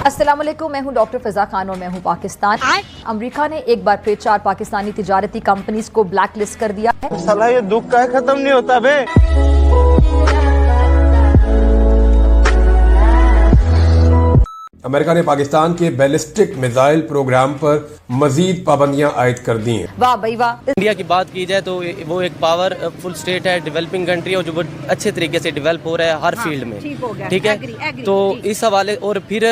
अस्सलामुअलैकुम, मैं हूं डॉक्टर फिजा खान और मैं हूं पाकिस्तान। अमेरिका ने एक बार फिर 4 पाकिस्तानी तिजारती कंपनीज को ब्लैक लिस्ट कर दिया है। साला ये दुख का खत्म नहीं होता बे। अमेरिका ने पाकिस्तान के बैलिस्टिक मिसाइल प्रोग्राम पर मजीद पाबंदियां आयद कर दी हैं। वाह भाई वाह। इंडिया की बात की जाए तो वो एक पावरफुल स्टेट है, डेवलपिंग कंट्री है और जो बहुत अच्छे तरीके से डेवलप हो रहा है हर फील्ड में। ठीक है, तो इस हवाले और फिर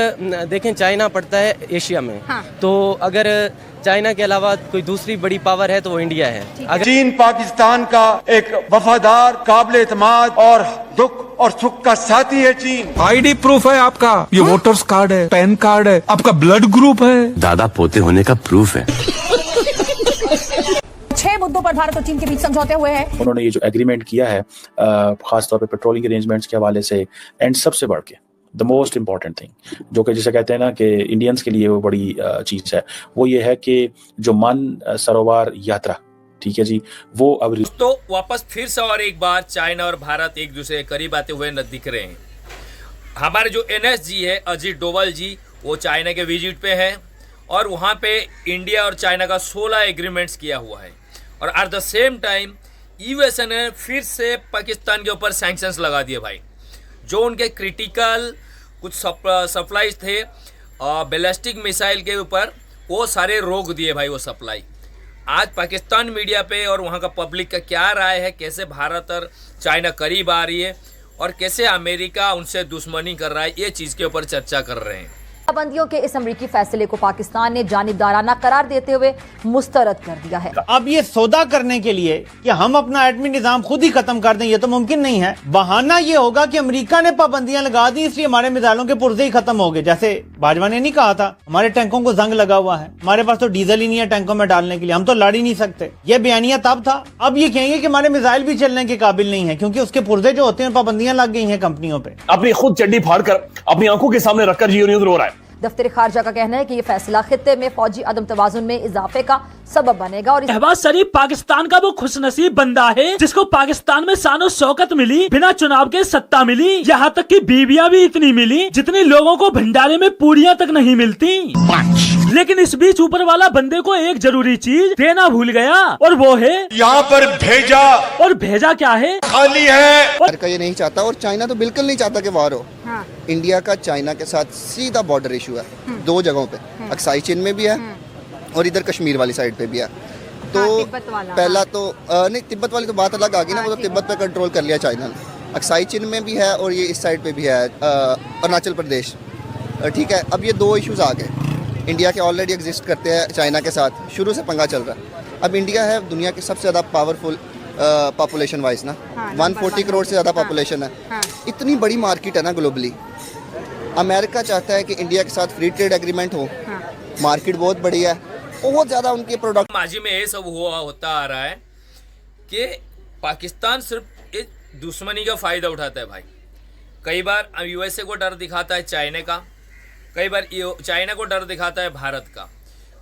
देखें चाइना पड़ता है एशिया में। तो अगर चाइना के अलावा कोई दूसरी बड़ी पावर है तो वो इंडिया है। अगर चीन पाकिस्तान का एक वफादार, काबिल एतमाद और दुख और सुख का साथी है चीन। आईडी प्रूफ है आपका, ये वोटर्स कार्ड है, पैन कार्ड है, आपका ब्लड ग्रुप है, दादा पोते होने का प्रूफ है। 6 मुद्दों पर भारत और चीन के बीच समझौते हुए हैं। उन्होंने ये जो एग्रीमेंट किया है खासतौर पे पेट्रोलिंग अरेंजमेंट्स के हवाले से, एंड सबसे बढ़ के द मोस्ट इम्पॉर्टेंट थिंग जो कि जिसे कहते हैं ना कि इंडियंस के लिए वो बड़ी चीज़ है, वो ये है कि जो मन सरोवर यात्रा, ठीक है जी, वो अब तो वापस फिर से और एक बार चाइना और भारत एक दूसरे के करीब आते हुए दिख रहे हैं। हमारे जो NSG है अजीत डोवल जी, वो चाइना के विजिट पे हैं और वहाँ पे इंडिया और चाइना का 16 एग्रीमेंट्स किया हुआ है। और at the same time USA ने फिर से पाकिस्तान के ऊपर सैंक्शंस लगा दिए भाई। जो उनके क्रिटिकल कुछ सप्लाईज थे बैलिस्टिक मिसाइल के ऊपर, वो सारे रोक दिए भाई वो सप्लाई। आज पाकिस्तान मीडिया पे और वहाँ का पब्लिक का क्या राय है, कैसे भारत और चाइना करीब आ रही है और कैसे अमेरिका उनसे दुश्मनी कर रहा है, ये चीज़ के ऊपर चर्चा कर रहे हैं। पाबंदियों के इस अमरीकी फैसले को पाकिस्तान ने जानिबदाराना करार देते हुए मुस्तरद कर दिया है। अब ये सौदा करने के लिए कि हम अपना एटमी निजाम खुद ही खत्म कर दें, ये तो मुमकिन नहीं है। बहाना ये होगा कि अमेरिका ने पाबंदियां लगा दी इसलिए हमारे मिसाइलों के पुर्जे ही खत्म हो गए। जैसे बाजवा ने नहीं कहा था हमारे टैंकों को जंग लगा हुआ है, हमारे पास तो डीजल ही नहीं है टैंकों में डालने के लिए, हम तो लड़ ही नहीं सकते। ये बयानिया तब था। अब ये कहेंगे कि हमारे मिसाइल भी चलने के काबिल नहीं है क्योंकि उसके पुर्जे जो होते हैं पाबंदियां लग गई हैं कंपनियों पे। अपनी खुद चड्डी फाड़ कर अपनी आंखों के सामने रखकर जियो रो रहा है। दफ्तर खारजा का कहना है कि ये फैसला खित्ते में फौजी अदम तवाजुन में इजाफे का सबब बनेगा। और शहबाज शरीफ पाकिस्तान का वो खुशनसीब बंदा है जिसको पाकिस्तान में शानो शौकत मिली, बिना चुनाव के सत्ता मिली, यहाँ तक कि बीवियां भी इतनी मिली जितनी लोगों को भंडारे में पूरियां तक नहीं मिलती। लेकिन इस बीच ऊपर वाला बंदे को एक जरूरी चीज देना भूल गया और वो है यहाँ पर भेजा। और भेजा क्या है? खाली है। अमेरिका ये नहीं चाहता और चाइना तो बिल्कुल नहीं चाहता कि वार हो। इंडिया का चाइना के साथ सीधा बॉर्डर इशू है 2 जगहों पे, अक्साई चीन में भी है और इधर कश्मीर वाली साइड पे भी है। तो पहला तो नहीं, तिब्बत वाली तो बात अलग आ गई ना, वो तो तिब्बत पे कंट्रोल कर लिया चाइना ने। अक्साई चीन में भी है और ये इस साइड पे भी है अरुणाचल प्रदेश। ठीक है, अब ये 2 इश्यूज आ गए। इंडिया के ऑलरेडी एग्जिस्ट करते हैं चाइना के साथ, शुरू से पंगा चल रहा है। अब इंडिया है दुनिया की सबसे ज़्यादा पावरफुल पॉपुलेशन वाइज ना, 140 करोड़ से ज़्यादा पॉपुलेशन है। इतनी बड़ी मार्केट है ना ग्लोबली। अमेरिका चाहता है कि इंडिया के साथ फ्री ट्रेड एग्रीमेंट हो, मार्केट बहुत बड़ी है, बहुत ज़्यादा उनके प्रोडक्ट। माजी में ये सब होता आ रहा है कि पाकिस्तान सिर्फ एक दुश्मनी का फ़ायदा उठाता है भाई। कई बार USA को डर दिखाता है चाइना का, कई बार चाइना को डर दिखाता है भारत का।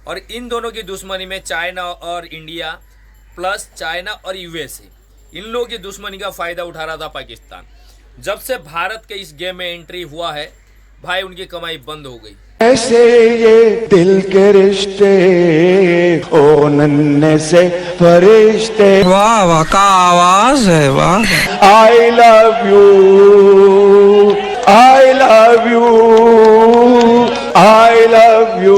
और इन दोनों की दुश्मनी में चाइना और इंडिया प्लस चाइना और USA, इन लोगों की दुश्मनी का फ़ायदा उठा रहा था पाकिस्तान। जब से भारत के इस गेम में एंट्री हुआ है भाई, उनकी कमाई बंद हो गई। ऐसे ये दिल के रिश्ते ओ नन्हे से फरिश्ते। वाह वाह का आवाज है, वाह। I love you, I love you, I love you.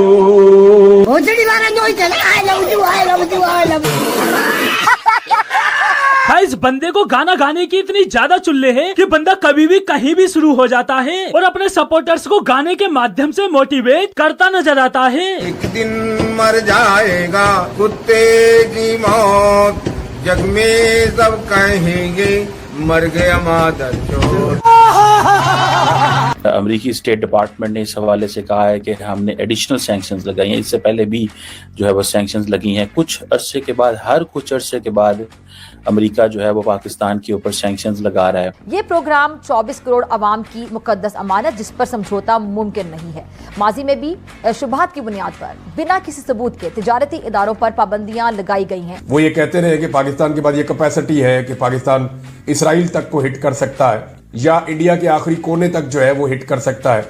इस बंदे को गाना गाने की इतनी ज्यादा चुल्ले है कि बंदा कभी भी कहीं भी शुरू हो जाता है और अपने सपोर्टर्स को गाने के माध्यम से मोटिवेट करता नजर आता है। एक दिन मर जाएगा कुत्ते की मौत, जग में सब कहेंगे मर गया मादर चोर। अमेरिकी स्टेट डिपार्टमेंट ने इस हवाले से कहा है कि हमने एडिशनल सैंक्शंस लगाई हैं। इससे पहले भी जो है वो सैंक्शंस लगी हैं। कुछ अरसे के बाद, हर कुछ अरसे के बाद अमेरिका जो है वो पाकिस्तान के ऊपर सैंक्शंस लगा रहा है। ये प्रोग्राम 24 करोड़ अवाम की मुकद्दस अमानत जिस पर समझौता मुमकिन नहीं है। माजी में भी शुबहात की बुनियाद पर बिना किसी सबूत के तिजारती इदारों पर पाबंदियां लगाई गई हैं। वो ये कहते रहे कि पाकिस्तान के पास ये कैपेसिटी है कि पाकिस्तान इसराइल तक को हिट कर सकता है या इंडिया के आखिरी कोने तक जो है वो हिट कर सकता है।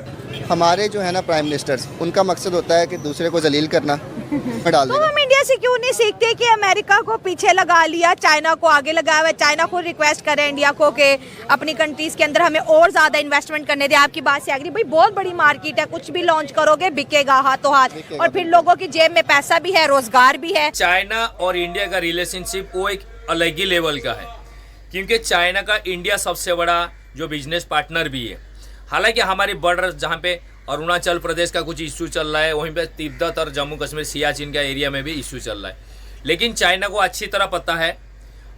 हमारे जो है ना प्राइम मिनिस्टर्स, उनका मकसद होता है कि दूसरे को जलील करना, डाल तो देना। हम इंडिया से क्यों नहीं सीखते कि अमेरिका को पीछे लगा लिया, चाइना को आगे लगाया हुआ है, चाइना को रिक्वेस्ट करें इंडिया को कि अपनी कंट्रीज के अंदर हमें और ज्यादा इन्वेस्टमेंट करने दे। आपकी बात से एग्री, भाई बहुत बड़ी मार्केट है, कुछ भी लॉन्च करोगे बिकेगा हाथों हाथ, और फिर लोगों की जेब में पैसा भी है, रोजगार भी है। चाइना और इंडिया का रिलेशनशिप वो एक अलग ही लेवल का है, क्योंकि चाइना का इंडिया सबसे बड़ा जो बिजनेस पार्टनर भी है। हालांकि हमारी बॉर्डर जहाँ पे अरुणाचल प्रदेश का कुछ इश्यू चल रहा है, वहीं पे तिब्बत और जम्मू कश्मीर सियाचिन का एरिया में भी इश्यू चल रहा है, लेकिन चाइना को अच्छी तरह पता है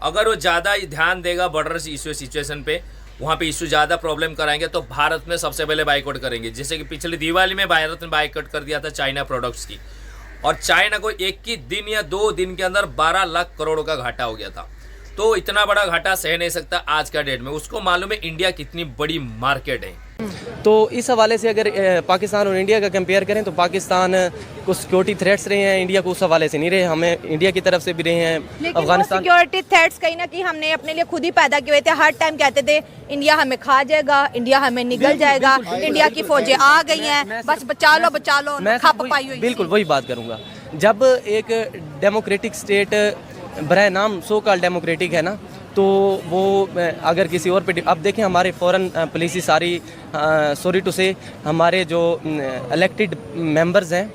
अगर वो ज़्यादा ध्यान देगा बॉर्डर इश्यू सिचुएशन पे, वहाँ पे इश्यू ज़्यादा प्रॉब्लम कराएंगे तो भारत में सबसे पहले बाइकआउट करेंगे। जैसे कि पिछले दिवाली में भारत ने बाइकआउट कर दिया था चाइना प्रोडक्ट्स की, और चाइना को एक ही दिन या 2 दिन के अंदर 12 लाख करोड़ का घाटा हो गया था। तो इतना बड़ा घाटा सह नहीं सकता आज का डेट में। उसको मालूम है इंडिया कितनी बड़ी मार्केट है। तो इस हवाले से अगर पाकिस्तान और इंडिया का कंपेयर करें तो पाकिस्तान को सिक्योरिटी थ्रेट्स रहे हैं, इंडिया को उस हवाले से नहीं रहे। हमें इंडिया की तरफ से भी रहे हैं। अफगानिस्तान सिक्योरिटी थ्रेट्स कहीं ना कहीं हमने अपने लिए खुद ही पैदा किए हुए थे। हर टाइम कहते थे इंडिया हमें खा जाएगा, इंडिया हमें निगल जाएगा, इंडिया की फौजें आ गई हैं, बस बचा लो खप पाई हुई। बिल्कुल वही बात करूँगा। जब एक डेमोक्रेटिक स्टेट बराह नाम सो कॉल डेमोक्रेटिक है ना, तो वो अगर किसी और पे अब देखें हमारे फॉरेन पॉलिसी सारी सॉरी टू से हमारे जो इलेक्टेड मेंबर्स हैं,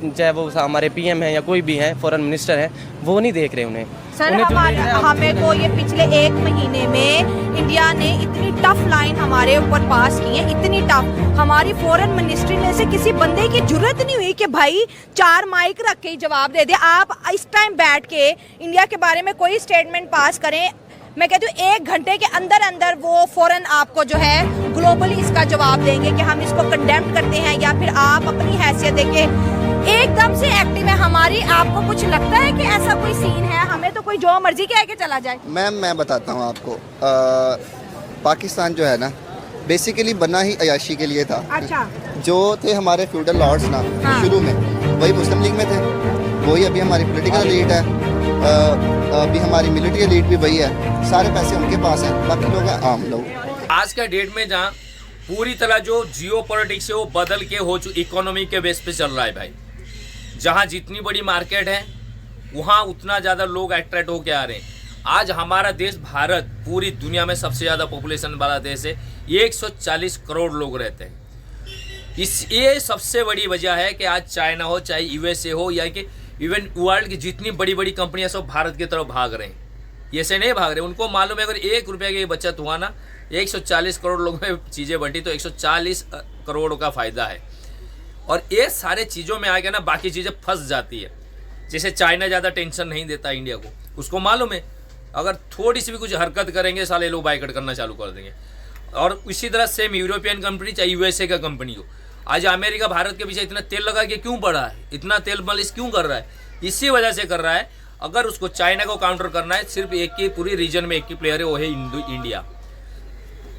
चाहे वो हमारे पीएम हैं या कोई भी है फॉरेन मिनिस्टर है, वो नहीं देख रहे उन्हें। सर हमें तो ये पिछले 1 महीने में इंडिया ने इतनी टफ लाइन हमारे ऊपर पास की है, इतनी टफ। हमारी फॉरेन मिनिस्ट्री में से किसी बंदे की जरूरत नहीं हुई कि भाई 4 माइक रख के जवाब दे दे। आप इस टाइम बैठ के इंडिया के बारे में कोई स्टेटमेंट पास करें, मैं कहती हूँ 1 घंटे के अंदर अंदर वो फौरन आपको जो है ग्लोबली इसका जवाब देंगे कि हम इसको कंडेम करते हैं, या फिर आप अपनी हैसियत देके एकदम से एक्टिव है हमारी। आपको कुछ लगता है कि ऐसा कोई सीन है? हमें तो कोई जो मर्जी कह के चला जाए। मैं बताता हूँ आपको, पाकिस्तान जो है ना बेसिकली बना ही अयाशी के लिए था। अच्छा। जो थे हमारे फ्यूडल लॉर्ड्स ना, हाँ। शुरू में वही मुस्लिम लीग में थे, वही अभी हमारी पॉलिटिकल एलीट है, अभी हमारी मिलिट्री एलीट भी वही है, सारे पैसे उनके पास हैं, बाकी लोग हैं आम लोग। आज का डेट में जहाँ पूरी तरह जो जियो पॉलिटिक्स है वो बदल के हो चुकी, इकोनॉमी के बेस पे चल रहा है भाई। जहाँ जितनी बड़ी मार्केट है वहाँ उतना ज़्यादा लोग अट्रैक्ट होके आ रहे हैं। आज हमारा देश भारत पूरी दुनिया में सबसे ज़्यादा पॉपुलेशन वाला देश है, 140 करोड़ लोग रहते हैं। ये सबसे बड़ी वजह है कि आज चाइना हो चाहे यूएसए हो या कि इवन वर्ल्ड की जितनी बड़ी बड़ी कंपनियां सब भारत की तरफ भाग रहे हैं। ये से नहीं भाग रहे, उनको मालूम है अगर 1 रुपये की बचत हुआ ना, 140 करोड़ लोगों में चीज़ें बंटी तो 140 करोड़ का फ़ायदा है। और ये सारे चीज़ों में आके ना बाकी चीज़ें फंस जाती है। जैसे चाइना ज़्यादा टेंशन नहीं देता इंडिया को, उसको मालूम है अगर थोड़ी सी भी कुछ हरकत करेंगे साले लोग बाइकआउट करना चालू कर देंगे। और इसी तरह सेम यूरोपियन कंपनी चाहे यूएसए का कंपनी हो, आज अमेरिका भारत के पीछे इतना तेल लगा के क्यों पड़ा है, इतना तेल मालिश क्यों कर रहा है? इसी वजह से कर रहा है। अगर उसको चाइना को काउंटर करना है, सिर्फ एक ही पूरी रीजन में एक ही प्लेयर है, वो है इंडिया।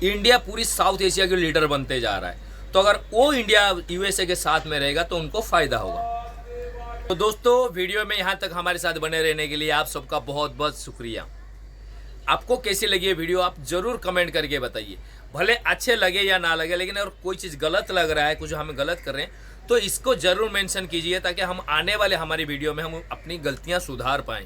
इंडिया पूरी साउथ एशिया के लीडर बनते जा रहा है, तो अगर वो इंडिया यूएसए के साथ में रहेगा तो उनको फायदा होगा। तो दोस्तों वीडियो में यहाँ तक हमारे साथ बने रहने के लिए आप सबका बहुत बहुत शुक्रिया। आपको कैसी लगी ये वीडियो आप जरूर कमेंट करके बताइए। भले अच्छे लगे या ना लगे, लेकिन अगर कोई चीज़ गलत लग रहा है, कुछ हम गलत कर रहे हैं तो इसको जरूर मेंशन कीजिए, ताकि हम आने वाले हमारी वीडियो में हम अपनी गलतियां सुधार पाएं।